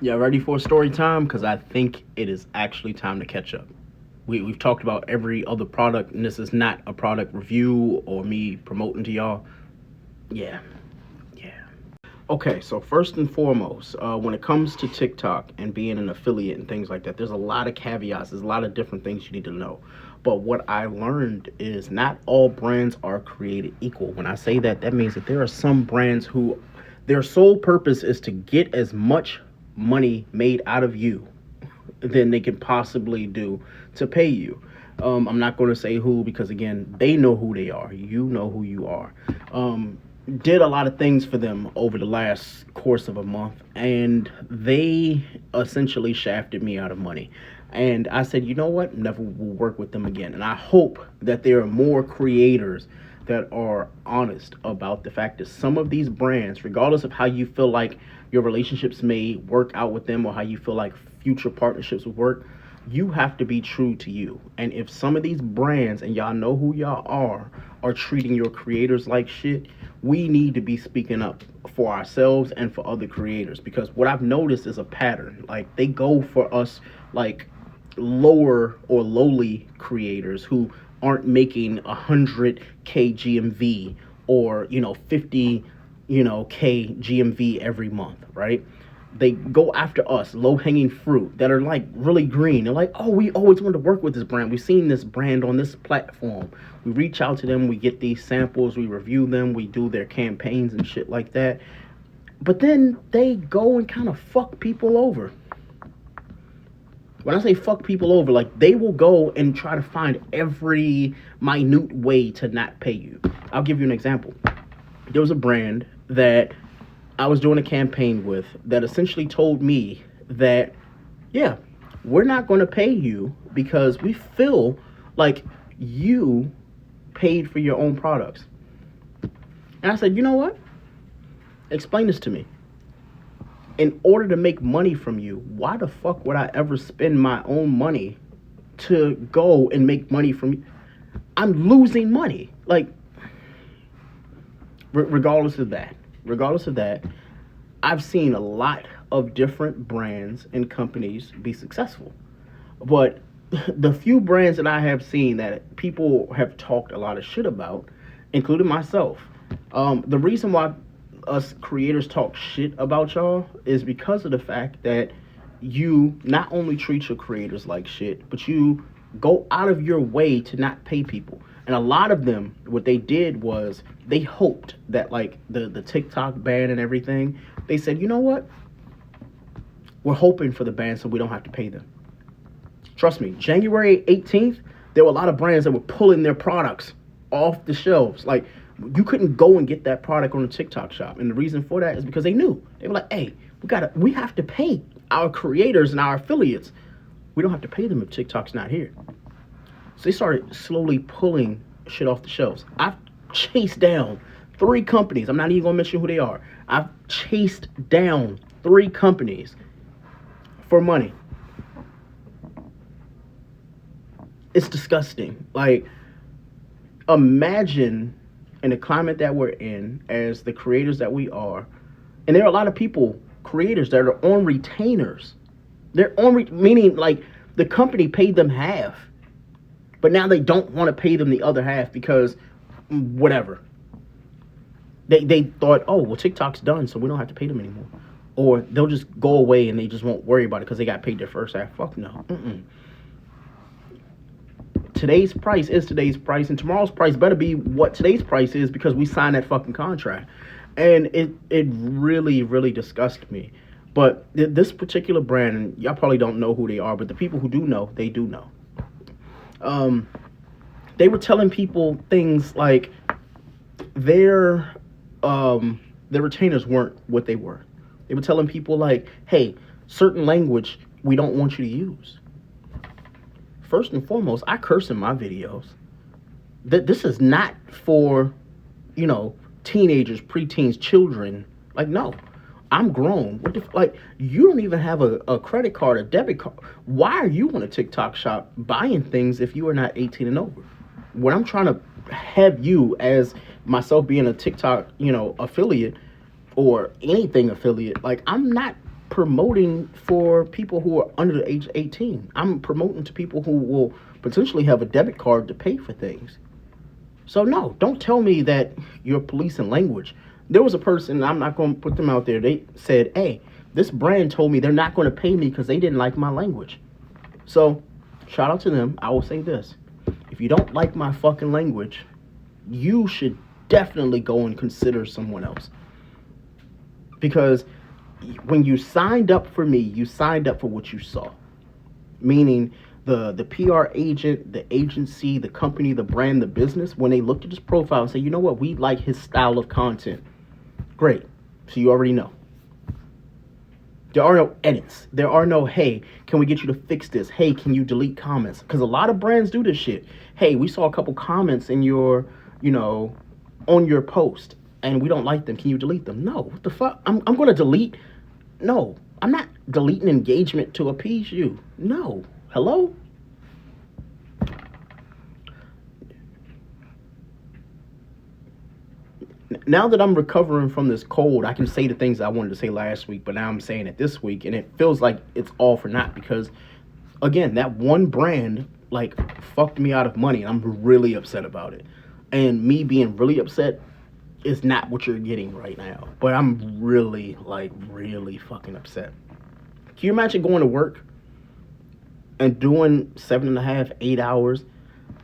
Y'all ready for story time? Because I think it is actually time to catch up. We've talked about every other product, and this is not a product review or me promoting to y'all. Yeah, yeah. Okay, so first and foremost, when it comes to TikTok and being an affiliate and things like that, there's a lot of caveats. There's a lot of different things you need to know. But what I learned is not all brands are created equal. When I say that, that means that there are some brands who their sole purpose is to get as much money made out of you than they can possibly do to pay you. I'm not going to say who because again, they know who they are. You know who you are. Did a lot of things for them over the last course of a month, and they essentially shafted me out of money. And I said, you know what? Never will work with them again. And I hope that there are more creators that are honest about the fact that some of these brands, regardless of how you feel like your relationships may work out with them or how you feel like future partnerships will work, you have to be true to you. And if some of these brands, and y'all know who y'all are treating your creators like shit, we need to be speaking up for ourselves and for other creators. Because what I've noticed is a pattern. Like, they go for us, like, lower or lowly creators who aren't making 100K GMV or 50 K GMV every month, right? They go after us, low hanging fruit that are like really green. They're like, oh, we always wanted to work with this brand. We've seen this brand on this platform. We reach out to them, we get these samples, we review them, we do their campaigns and shit like that. But then they go and kind of fuck people over. When I say fuck people over, like, they will go and try to find every minute way to not pay you. I'll give you an example. There was a brand that I was doing a campaign with that essentially told me that, yeah, we're not going to pay you because we feel like you paid for your own products. And I said, you know what? Explain this to me. In order to make money from you, why the fuck would I ever spend my own money to go and make money from you? I'm losing money. Like, regardless of that, I've seen a lot of different brands and companies be successful. But the few brands that I have seen that people have talked a lot of shit about, including myself, the reason why us creators talk shit about y'all is because of the fact that you not only treat your creators like shit, but you go out of your way to not pay people. And a lot of them, what they did was they hoped that, like, the TikTok ban and everything, they said, you know what? We're hoping for the ban so we don't have to pay them. Trust me, January 18th, there were a lot of brands that were pulling their products off the shelves. Like, you couldn't go and get that product on the TikTok shop. And the reason for that is because they knew. They were like, hey, we have to pay our creators and our affiliates. We don't have to pay them if TikTok's not here. So they started slowly pulling shit off the shelves. I've chased down 3 companies. I'm not even gonna mention who they are. I've chased down 3 companies for money. It's disgusting. Like, imagine in the climate that we're in as the creators that we are, and there are a lot of people, creators, that are on retainers. They're on meaning, like, the company paid them half, but now they don't want to pay them the other half because whatever. They thought, oh, well, TikTok's done, so we don't have to pay them anymore. Or they'll just go away and they just won't worry about it because they got paid their first half. Fuck no. Today's price is today's price, and tomorrow's price better be what today's price is because we signed that fucking contract. And it really, really disgusts me. But this particular brand, and y'all probably don't know who they are, but the people who do know, they do know. They were telling people things like their retainers weren't what they were. They were telling people like, hey, certain language we don't want you to use. First and foremost, I curse in my videos. This is not for, teenagers, preteens, children. Like, no, I'm grown. What the like? You don't even have a credit card, a debit card. Why are you on a TikTok shop buying things if you are not 18 and over? What I'm trying to have you, as myself being a TikTok, affiliate or anything affiliate, like, I'm not promoting for people who are under the age of 18. I'm promoting to people who will potentially have a debit card to pay for things. So no, don't tell me that you're policing language. There was a person, I'm not going to put them out there, they said, hey, this brand told me they're not going to pay me because they didn't like my language. So shout out to them. I will say this. If you don't like my fucking language, you should definitely go and consider someone else. Because when you signed up for me, you signed up for what you saw. Meaning the PR agent, the agency, the company, the brand, the business, when they looked at his profile and say, you know what, we like his style of content. Great. So you already know. There are no edits. There are no, hey, can we get you to fix this? Hey, can you delete comments? Because a lot of brands do this shit. Hey, we saw a couple comments in your, on your post, and we don't like them. Can you delete them? No. What the fuck? I'm going to delete. No. I'm not deleting engagement to appease you. No. Hello? Now that I'm recovering from this cold, I can say the things I wanted to say last week, but now I'm saying it this week, and it feels like it's all for naught because, again, that one brand, fucked me out of money, and I'm really upset about it. And me being really upset is not what you're getting right now, but I'm really fucking upset. Can you imagine going to work and doing 7.5, 8 hours,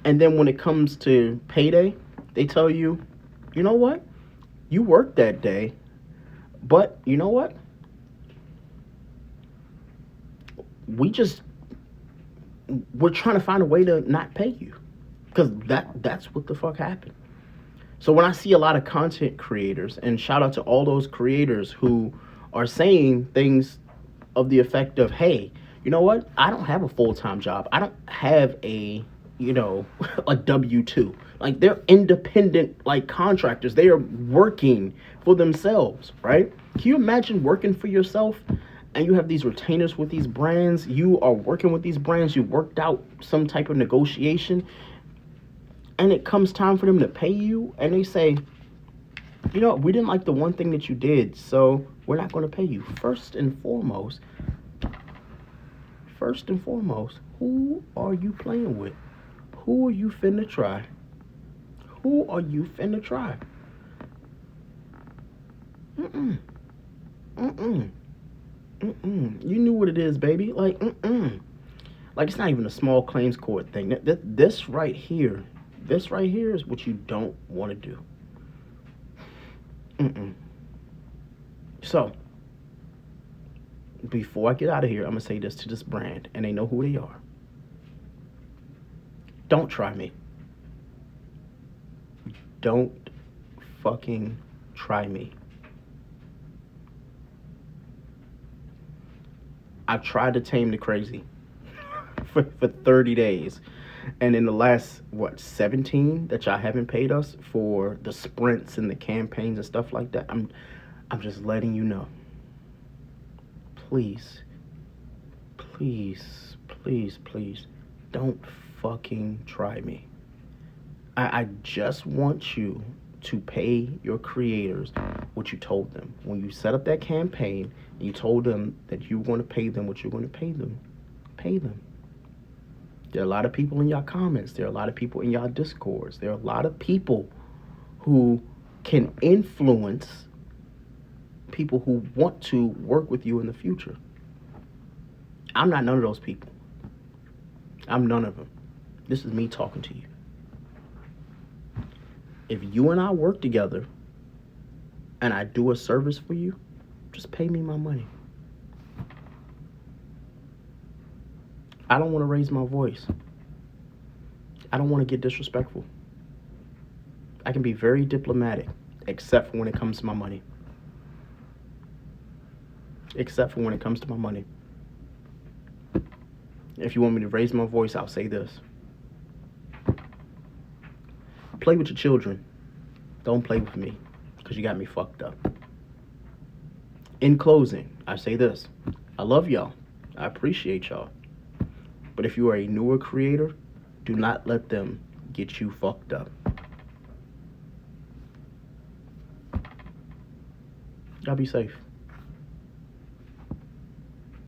and then when it comes to payday, they tell you, you know what? You worked that day, but you know what? We're trying to find a way to not pay you, because that's what the fuck happened. So when I see a lot of content creators, and shout out to all those creators who are saying things of the effect of, hey, you know what? I don't have a full-time job. I don't have a a W-2. They're independent, contractors. They are working for themselves, right? Can you imagine working for yourself and you have these retainers with these brands? You are working with these brands. You worked out some type of negotiation, and it comes time for them to pay you, and they say, we didn't like the one thing that you did, so we're not going to pay you. First and foremost, who are you playing with? Who are you finna try? Who are you finna try? You knew what it is, baby. It's not even a small claims court thing. This right here is what you don't want to do. So, before I get out of here, I'm going to say this to this brand, and they know who they are. Don't try me. Don't fucking try me. I've tried to tame the crazy for 30 days. And in the last, 17 that y'all haven't paid us for the sprints and the campaigns and stuff like that, I'm just letting you know. Please, don't fucking try me. I just want you to pay your creators what you told them. When you set up that campaign, and you told them that you were going to pay them what you're going to pay them. Pay them. There are a lot of people in your comments. There are a lot of people in your discords. There are a lot of people who can influence people who want to work with you in the future. I'm not none of those people. I'm none of them. This is me talking to you. If you and I work together and I do a service for you, just pay me my money. I don't want to raise my voice. I don't want to get disrespectful. I can be very diplomatic, except for when it comes to my money. Except for when it comes to my money. If you want me to raise my voice, I'll say this. Play with your children. Don't play with me, because you got me fucked up. In closing, I say this. I love y'all. I appreciate y'all. But if you are a newer creator, do not let them get you fucked up. Y'all be safe.